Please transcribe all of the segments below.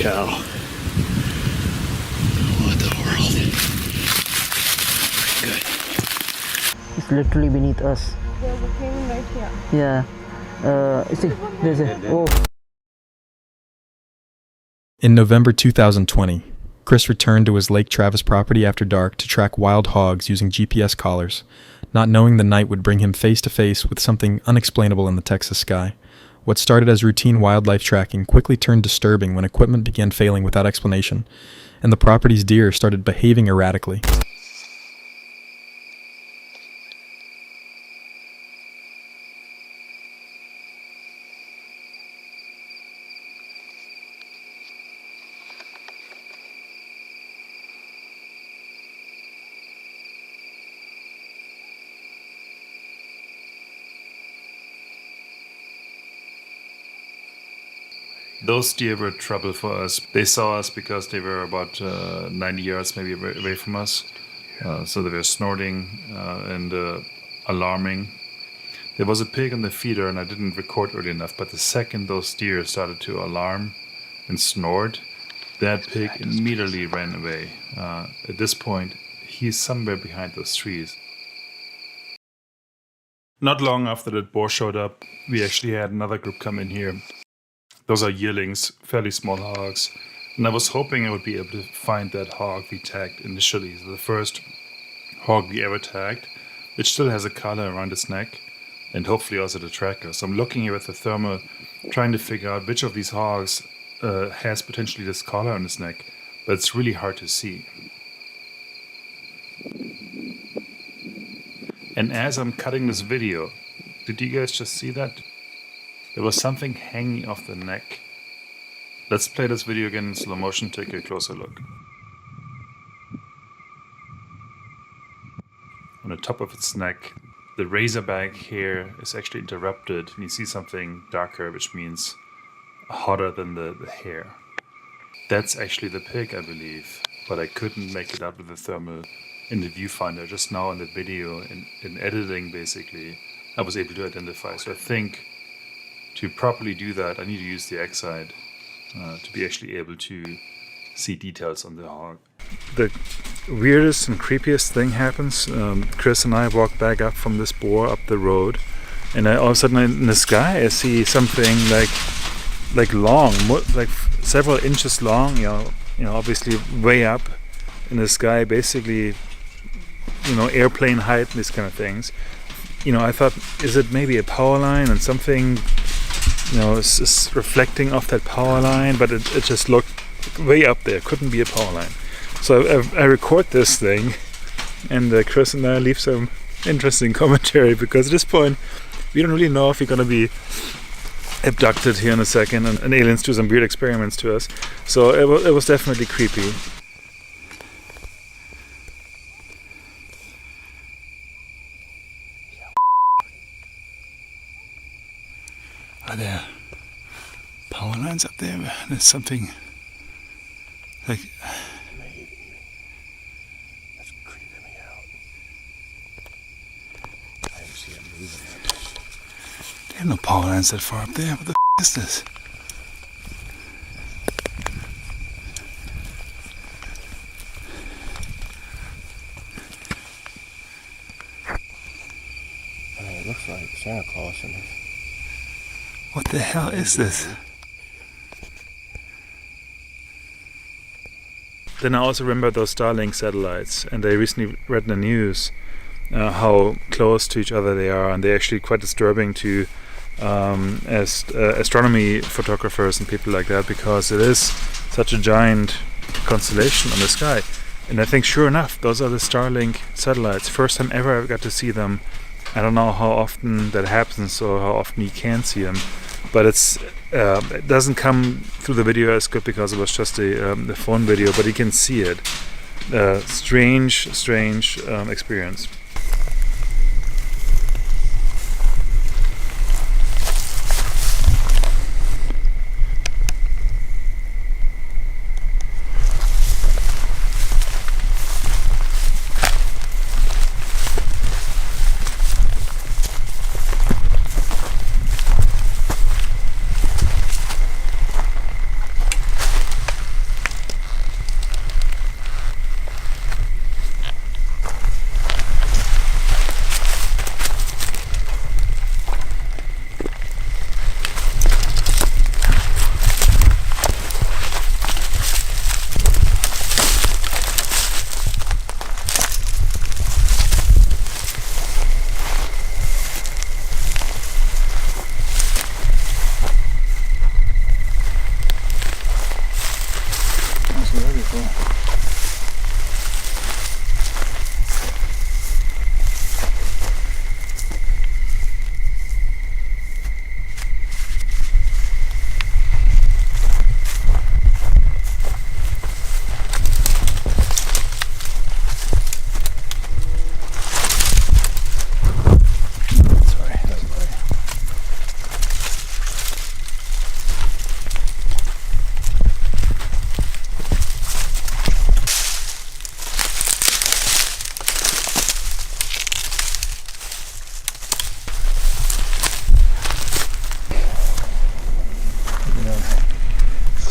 cow. What the world? Good. It's literally beneath us. There's a cave right here. Yeah. See, there's a... Oh. In November 2020, Chris returned to his Lake Travis property after dark to track wild hogs using GPS collars, not knowing the night would bring him face to face with something unexplainable in the Texas sky. What started as routine wildlife tracking quickly turned disturbing when equipment began failing without explanation, and the property's deer started behaving erratically. Those deer were trouble for us. They saw us because they were about 90 yards maybe away from us. So they were snorting and alarming. There was a pig on the feeder and I didn't record early enough, but the second those deer started to alarm and snort, that pig immediately ran away. At this point, he's somewhere behind those trees. Not long after that boar showed up, we actually had another group come in here. Those are yearlings, fairly small hogs. And I was hoping I would be able to find that hog we tagged initially. So the first hog we ever tagged, which still has a collar around its neck, and hopefully also the tracker. So I'm looking here with the thermal, trying to figure out which of these hogs has potentially this collar on its neck, but it's really hard to see. And as I'm cutting this video, did you guys just see that? There was something hanging off the neck. Let's play this video again in slow motion, take a closer look. On the top of its neck, the razorback hair is actually interrupted, and you see something darker, which means hotter than the hair. That's actually the pig, I believe, but I couldn't make it out with the thermal in the viewfinder. Just now in the video, in editing basically, I was able to identify. So I think to properly do that, I need to use the X-side to be actually able to see details on the hog. The weirdest and creepiest thing happens. Chris and I walked back up from this boar up the road, and all of a sudden in the sky I see something like long, like several inches long. You know, obviously way up in the sky, basically, airplane height and these kind of things. I thought, is it maybe a power line and something? It's reflecting off that power line, but it just looked way up there. Couldn't be a power line. So I record this thing, and Chris and I leave some interesting commentary, because at this point we don't really know if we're going to be abducted here in a second and aliens do some weird experiments to us. So it was definitely creepy. Are there power lines up there? There's something like... Maybe. That's creeping me out. I didn't see it moving. There are no power lines that far up there. What the is this? It looks like Santa Claus in it. What the hell is this? Then I also remember those Starlink satellites, and I recently read in the news how close to each other they are, and they're actually quite disturbing to astronomy photographers and people like that, because it is such a giant constellation on the sky. And I think sure enough, those are the Starlink satellites. First time ever I got to see them. I don't know how often that happens or how often you can see them, but it doesn't come through the video as good because it was just the phone video, but you can see it. Strange experience.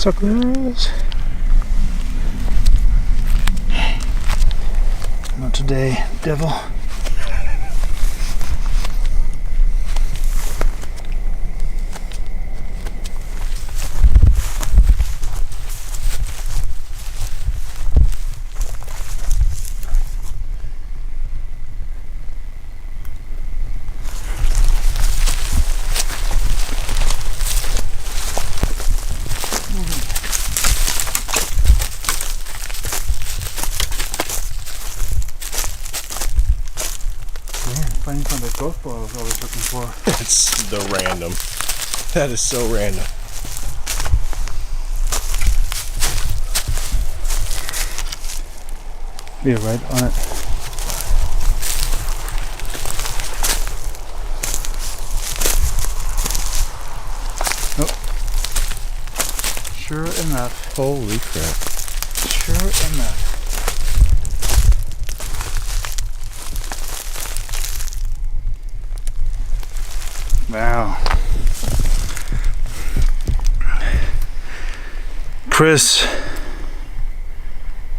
Suckers. Not today, devil. Finally found that golf ball I was always looking for. It's the random. That is so random. Yeah, right on it. Oh. Sure enough. Holy crap. Sure enough. Wow. Chris,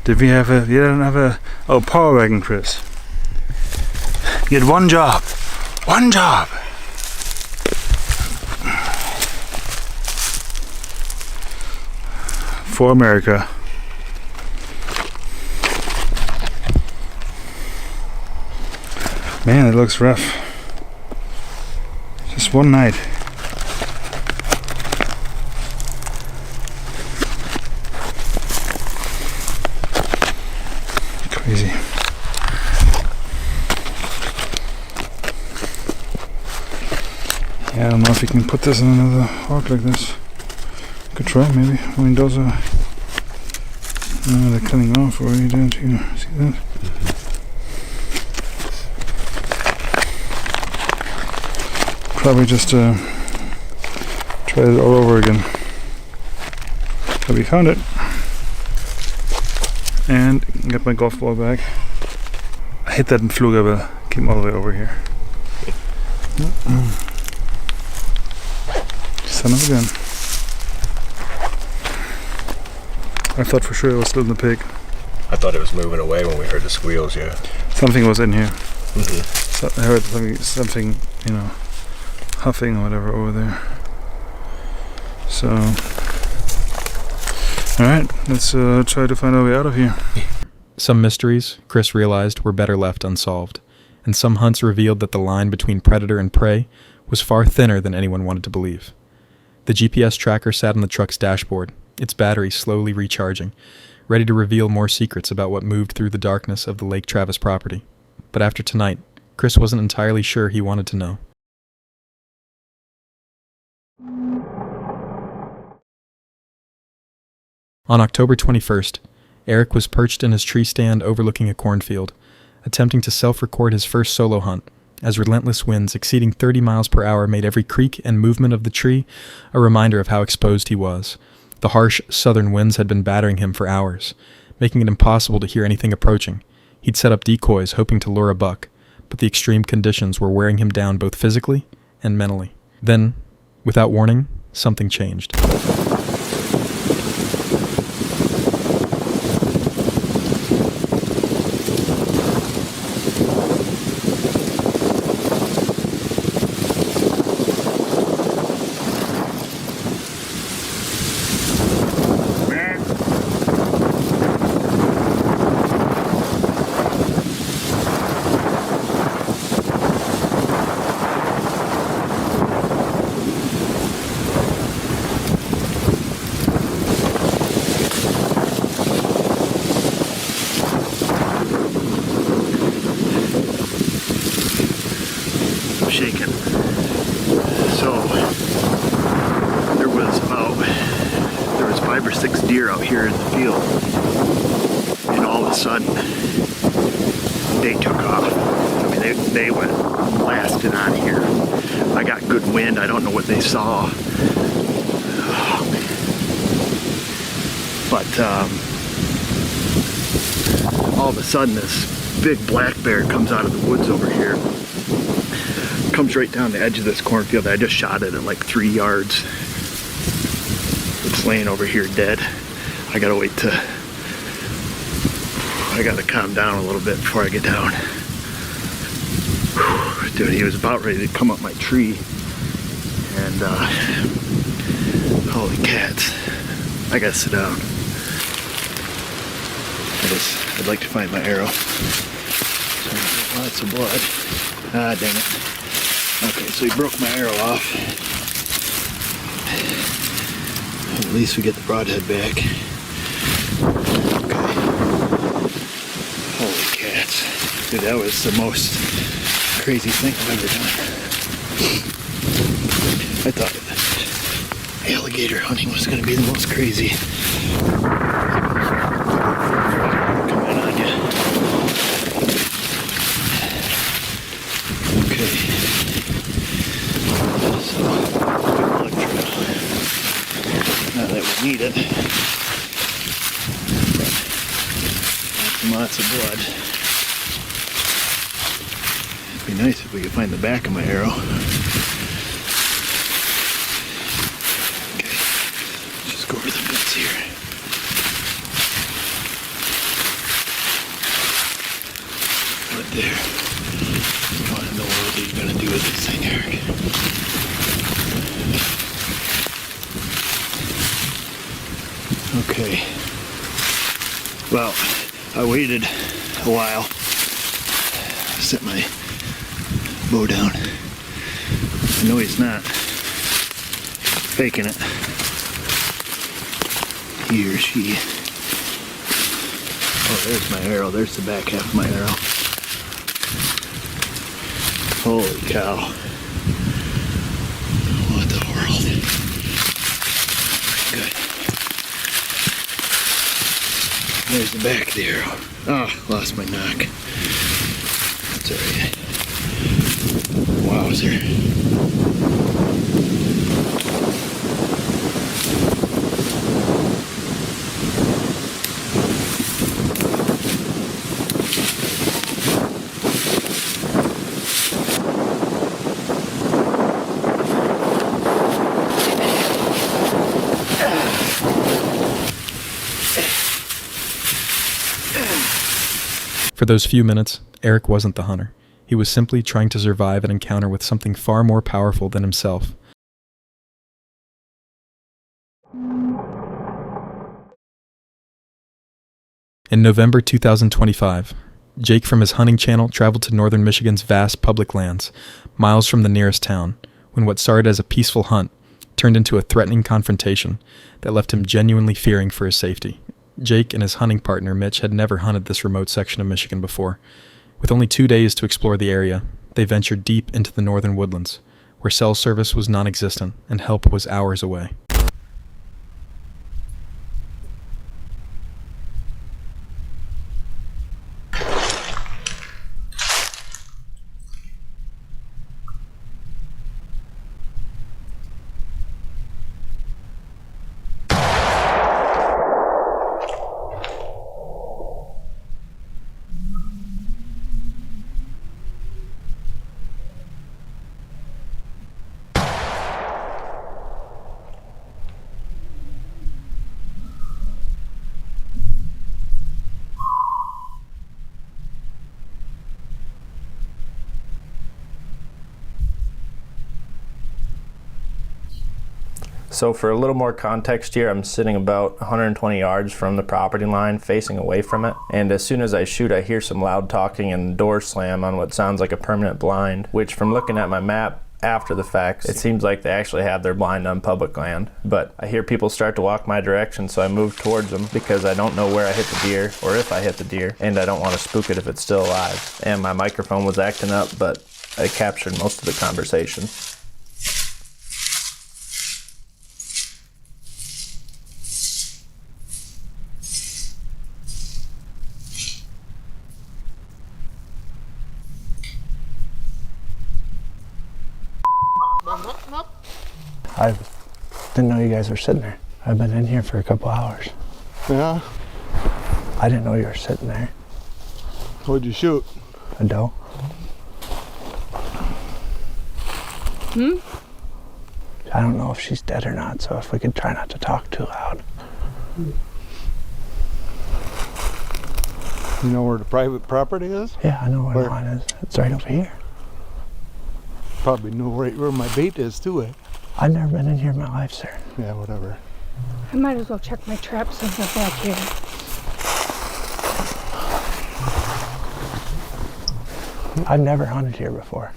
you didn't have a power wagon, Chris. You had one job. One job. For America. Man, it looks rough. Just one night. Crazy. Yeah, I don't know if you can put this in another hawk like this. Could try maybe. I mean, those are they're cutting off already down here. See that? Probably just try it all over again. So we found it. And got my golf ball back. I hit that in Fluga, but came all the way over here. Son of a gun. I thought for sure it was still in the pig. I thought it was moving away when we heard the squeals, yeah. Something was in here. Mm-hmm. So I heard something, you know, huffing or whatever over there. So, alright, let's try to find our way out of here. Some mysteries, Chris realized, were better left unsolved, and some hunts revealed that the line between predator and prey was far thinner than anyone wanted to believe. The GPS tracker sat on the truck's dashboard, its battery slowly recharging, ready to reveal more secrets about what moved through the darkness of the Lake Travis property. But after tonight, Chris wasn't entirely sure he wanted to know. On October 21st, Eric was perched in his tree stand overlooking a cornfield, attempting to self-record his first solo hunt, as relentless winds exceeding 30 miles per hour made every creak and movement of the tree a reminder of how exposed he was. The harsh southern winds had been battering him for hours, making it impossible to hear anything approaching. He'd set up decoys hoping to lure a buck, but the extreme conditions were wearing him down both physically and mentally. Then, without warning, something changed. Shaken. So there was 5 or 6 deer out here in the field, and all of a sudden they took off. I mean, they went blasting out of here. I got good wind. I don't know what they saw. Oh, but all of a sudden this big black bear comes out of the woods over here. Comes right down the edge of this cornfield. I just shot it at like 3 yards. It's just laying over here dead. I gotta calm down a little bit before I get down. Dude, he was about ready to come up my tree, and holy cats, I gotta sit down. I'd like to find my arrow. Lots of blood. Ah, dang it. Okay, so he broke my arrow off. At least we get the broadhead back. Okay. Holy cats. Dude, that was the most crazy thing I've ever done. I thought alligator hunting was going to be the most crazy. Coming on you. Okay. So, blood trail. Not that we need it. Lots of blood. It'd be nice if we could find the back of my arrow. Okay, let's just go over the fence here. Right there. What in the world are you gonna do with this thing, Eric? Okay. Well, I waited a while, set my bow down. I know he's not faking it. He or she. Oh, there's my arrow. There's the back half of my arrow. Holy cow. What the world? Good. There's the back of the arrow. Oh, lost my knock. That's alright. Wowzer. For those few minutes, Eric wasn't the hunter. He was simply trying to survive an encounter with something far more powerful than himself. In November 2025, Jake from his hunting channel traveled to northern Michigan's vast public lands, miles from the nearest town, when what started as a peaceful hunt turned into a threatening confrontation that left him genuinely fearing for his safety. Jake and his hunting partner Mitch had never hunted this remote section of Michigan before. With only 2 days to explore the area, they ventured deep into the northern woodlands, where cell service was non-existent and help was hours away. So for a little more context here, I'm sitting about 120 yards from the property line, facing away from it. And as soon as I shoot, I hear some loud talking and door slam on what sounds like a permanent blind, which from looking at my map after the fact, it seems like they actually have their blind on public land. But I hear people start to walk my direction, so I move towards them because I don't know where I hit the deer or if I hit the deer, and I don't want to spook it if it's still alive. And my microphone was acting up, but I captured most of the conversation. I didn't know you guys were sitting there. I've been in here for a couple hours. Yeah? I didn't know you were sitting there. What'd you shoot? A doe. I don't know if she's dead or not, so if we could try not to talk too loud. You know where the private property is? Yeah, I know where Where? the line is. It's right over here. Probably know right where my bait is too, eh? I've never been in here in my life, sir. Yeah, whatever. I might as well check my traps since I'm back here. I've never hunted here before.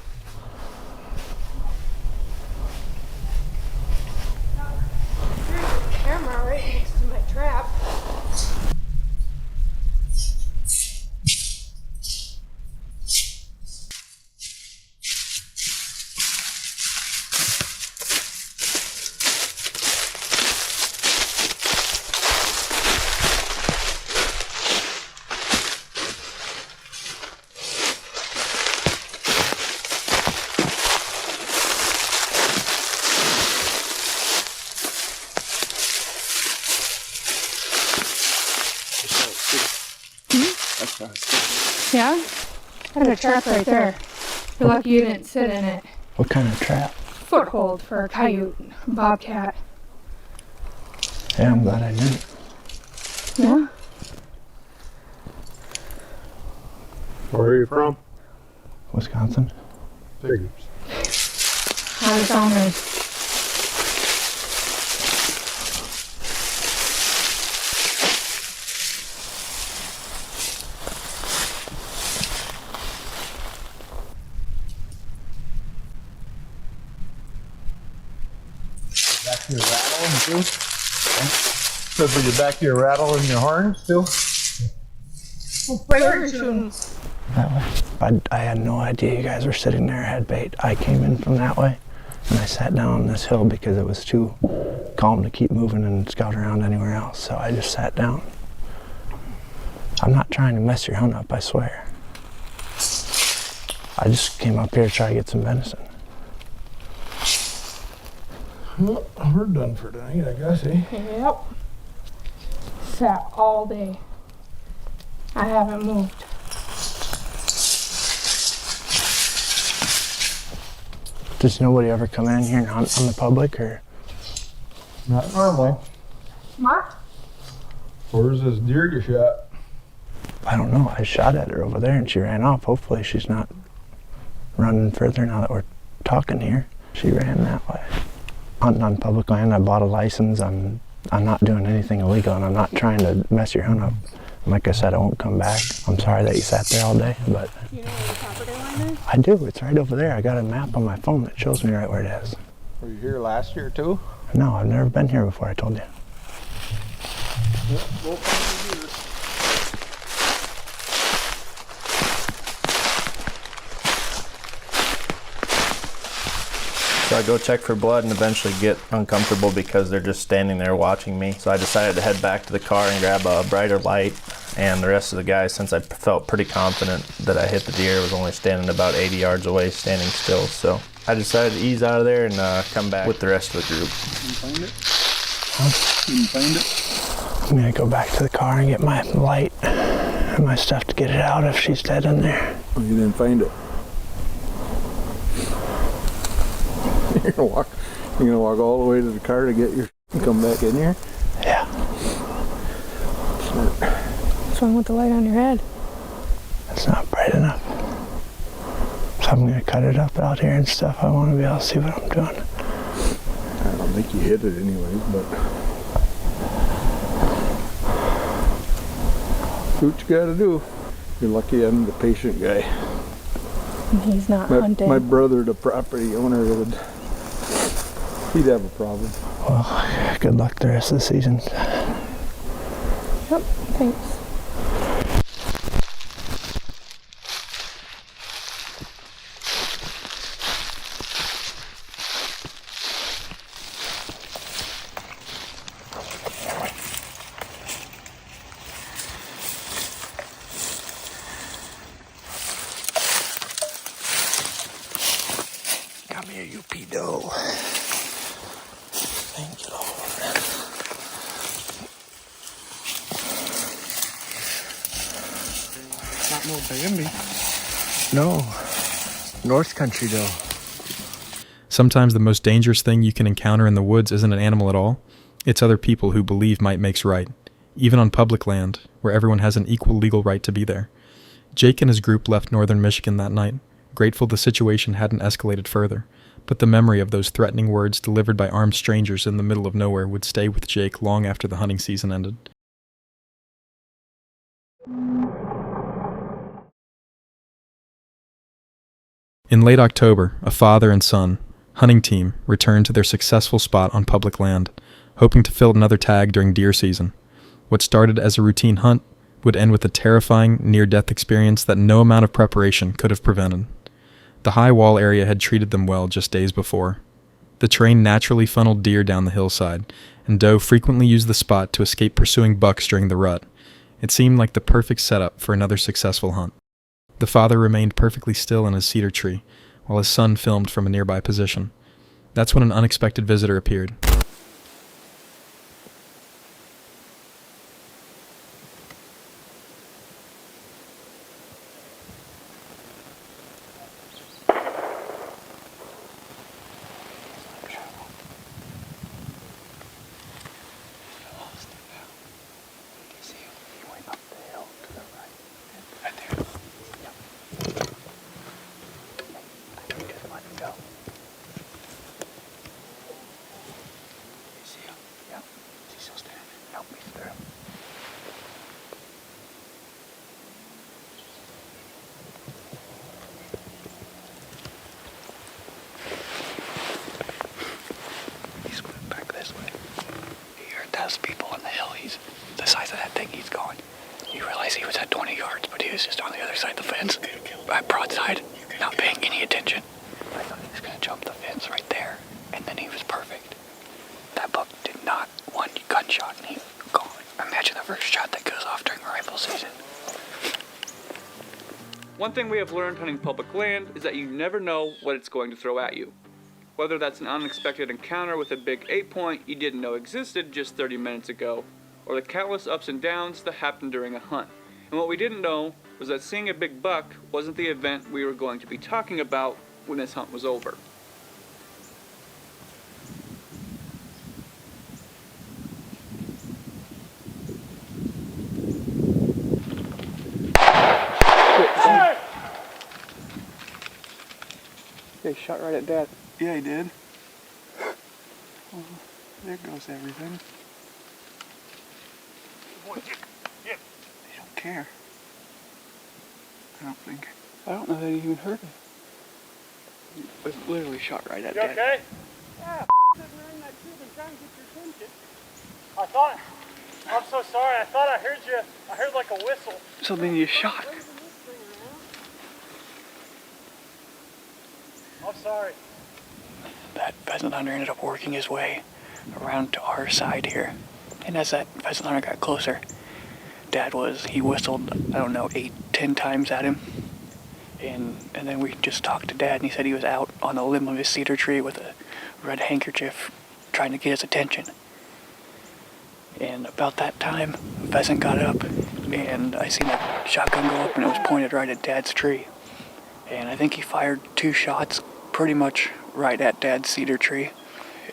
There's a camera right next to my trap. Yeah? I had a trap right there. You're lucky you didn't sit in it. What kind of trap? Foothold for a coyote, bobcat. Yeah, I'm glad I didn't. Yeah? Where are you from? Wisconsin? Figures. How does owners? Back to your rattling too? Said were you back to your rattling your horn still? Where are you shooting? That way. I had no idea you guys were sitting there, had bait. I came in from that way, and I sat down on this hill because it was too calm to keep moving and scout around anywhere else, so I just sat down. I'm not trying to mess your hunt up, I swear. I just came up here to try to get some venison. Well, we're done for tonight, I guess, eh? Yep. Sat all day. I haven't moved. Does nobody ever come in here and hunt on the public, or? Not normally. What? Where's this deer you shot? I don't know. I shot at her over there and she ran off. Hopefully she's not running further now that we're talking here. She ran that way. Hunting on public land, I bought a license. I'm not doing anything illegal, and I'm not trying to mess your hunt up. Like I said, I won't come back. I'm sorry that you sat there all day, but You know where the property line is? I do. It's right over there. I got a map on my phone that shows me right where it is. Were you here last year too? No, I've never been here before, I told you. Yep, we'll find the deer. So I go check for blood and eventually get uncomfortable because they're just standing there watching me. So I decided to head back to the car and grab a brighter light. And the rest of the guys, since I felt pretty confident that I hit the deer, was only standing about 80 yards away, standing still. So I decided to ease out of there and come back with the rest of the group. Can you find it? Huh? Can you find it? I'm gonna go back to the car and get my light and my stuff to get it out if she's dead in there. Oh, you didn't find it. You're gonna walk all the way to the car to get your and come back in here? Yeah. What's wrong with the light on your head? It's not bright enough. So I'm gonna cut it up out here and stuff. I wanna be able to see what I'm doing. I don't think you hit it anyways, but do what you gotta do. You're lucky I'm the patient guy. He's not hunting. My brother, the property owner, he'd have a problem. Well, good luck the rest of the season. Yep, thanks. Come here, you pedo. Thank you, Lord. Not no Bambi. No. North Country, though. Sometimes the most dangerous thing you can encounter in the woods isn't an animal at all. It's other people who believe might makes right, even on public land, where everyone has an equal legal right to be there. Jake and his group left northern Michigan that night, grateful the situation hadn't escalated further, but the memory of those threatening words delivered by armed strangers in the middle of nowhere would stay with Jake long after the hunting season ended. In late October, a father and son hunting team returned to their successful spot on public land, hoping to fill another tag during deer season. What started as a routine hunt would end with a terrifying, near-death experience that no amount of preparation could have prevented. The high wall area had treated them well just days before. The terrain naturally funneled deer down the hillside, and doe frequently used the spot to escape pursuing bucks during the rut. It seemed like the perfect setup for another successful hunt. The father remained perfectly still in his cedar tree, while his son filmed from a nearby position. That's when an unexpected visitor appeared. People on the hill, he's the size of that thing he's going. You realize he was at 20 yards, but he was just on the other side of the fence, at broadside, not paying any attention. I thought he was going to jump the fence right there, and then he was perfect. That buck did not one gunshot, and he was gone. Imagine the first shot that goes off during rifle season. One thing we have learned hunting public land is that you never know what it's going to throw at you. Whether that's an unexpected encounter with a big 8-point you didn't know existed just 30 minutes ago, or the countless ups and downs that happened during a hunt. And what we didn't know was that seeing a big buck wasn't the event we were going to be talking about when this hunt was over. He shot right at Dad. Yeah, he did. Well, there goes everything. They don't care. I don't think. I don't know that he even heard it. It literally shot right at Dad. Okay? Yeah, sitting there in that tube and trying to get your attention. I'm so sorry, I thought I heard you. I heard like a whistle. So then you shot. I'm sorry. That pheasant hunter ended up working his way around to our side here. And as that pheasant hunter got closer, he whistled, 8-10 times at him. And then we just talked to Dad, and he said he was out on the limb of his cedar tree with a red handkerchief trying to get his attention. And about that time, the pheasant got up, and I seen a shotgun go up, and it was pointed right at Dad's tree. And I think he fired 2 shots pretty much right at Dad's cedar tree.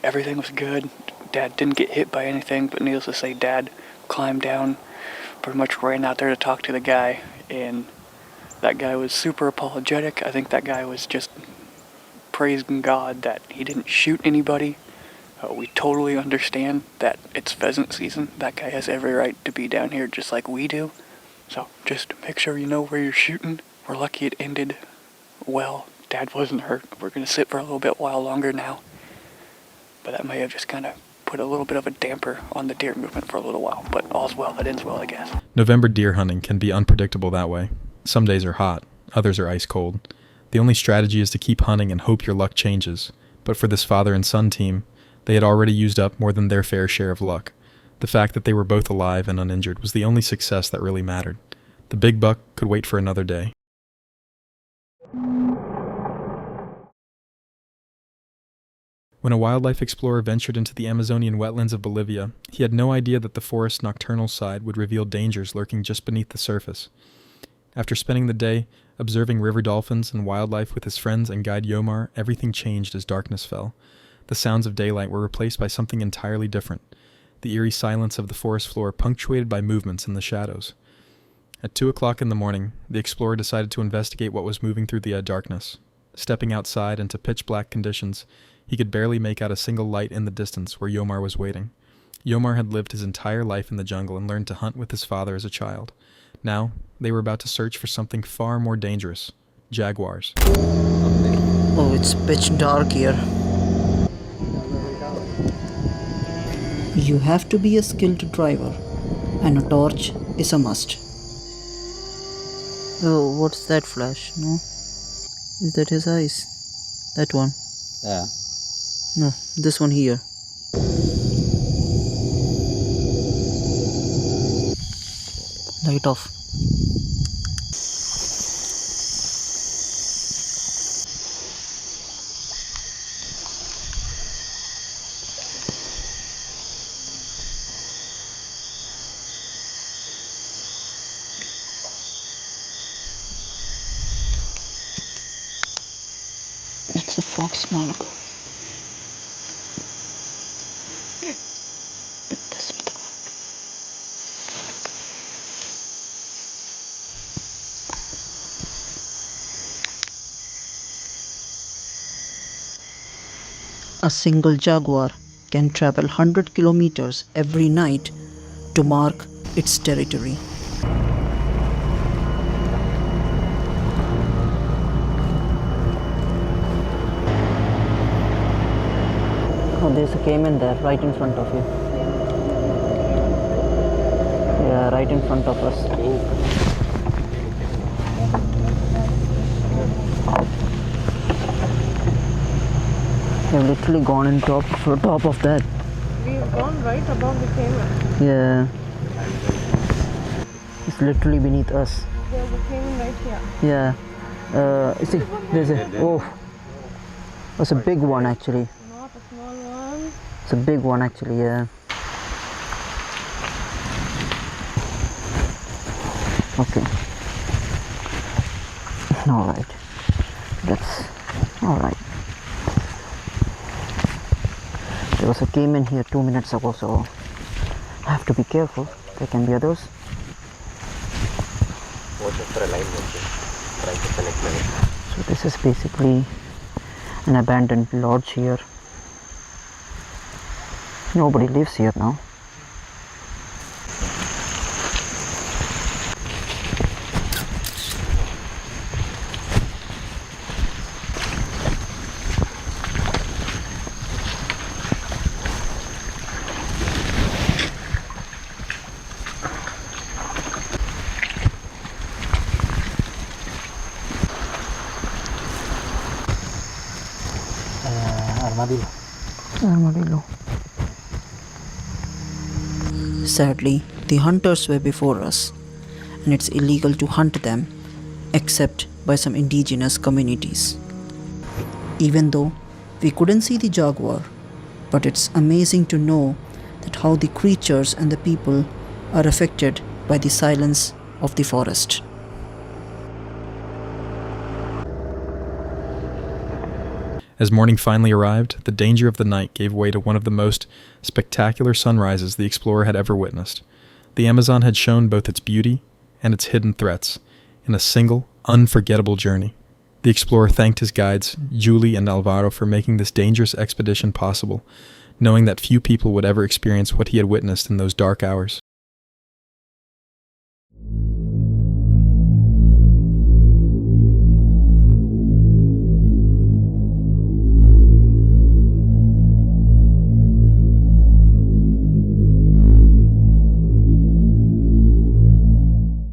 Everything was good. Dad didn't get hit by anything, but needless to say, Dad climbed down, pretty much ran out there to talk to the guy, and that guy was super apologetic. I think that guy was just praising God that he didn't shoot anybody. We totally understand that it's pheasant season. That guy has every right to be down here just like we do. So just make sure you know where you're shooting. We're lucky it ended well. Dad wasn't hurt. We're going to sit for a little bit while longer now. But that may have just kind of put a little bit of a damper on the deer movement for a little while. But all's well that ends well, I guess. November deer hunting can be unpredictable that way. Some days are hot, others are ice cold. The only strategy is to keep hunting and hope your luck changes. But for this father and son team, they had already used up more than their fair share of luck. The fact that they were both alive and uninjured was the only success that really mattered. The big buck could wait for another day. When a wildlife explorer ventured into the Amazonian wetlands of Bolivia, he had no idea that the forest's nocturnal side would reveal dangers lurking just beneath the surface. After spending the day observing river dolphins and wildlife with his friends and guide Yomar, everything changed as darkness fell. The sounds of daylight were replaced by something entirely different, the eerie silence of the forest floor punctuated by movements in the shadows. At 2 o'clock in the morning, the explorer decided to investigate what was moving through the darkness. Stepping outside into pitch-black conditions, he could barely make out a single light in the distance where Yomar was waiting. Yomar had lived his entire life in the jungle and learned to hunt with his father as a child. Now, they were about to search for something far more dangerous: jaguars. Oh, it's pitch dark here. You have to be a skilled driver, and a torch is a must. Oh, what's that flash? No? Is that his eyes? That one? Yeah. No, this one here. Light off. It's a fox mark. A single jaguar can travel 100 kilometers every night to mark its territory. Oh, there's a caiman there, right in front of you. Yeah, right in front of us. We've literally gone on top of that. We've gone right above the caiman. Yeah. It's literally beneath us. There's a caiman right here. Yeah. See, there's a... Oh. It's a big one actually. Not a small one. It's a big one actually, yeah. Okay. Alright. That's... Alright. There was a caiman here 2 minutes ago, so I have to be careful. There can be others. So this is basically an abandoned lodge here. Nobody lives here now. Armadillo. Sadly, the hunters were before us, and it's illegal to hunt them except by some indigenous communities. Even though we couldn't see the jaguar, but it's amazing to know that how the creatures and the people are affected by the silence of the forest. As morning finally arrived, the danger of the night gave way to one of the most spectacular sunrises the explorer had ever witnessed. The Amazon had shown both its beauty and its hidden threats in a single, unforgettable journey. The explorer thanked his guides, Julie and Alvaro, for making this dangerous expedition possible, knowing that few people would ever experience what he had witnessed in those dark hours.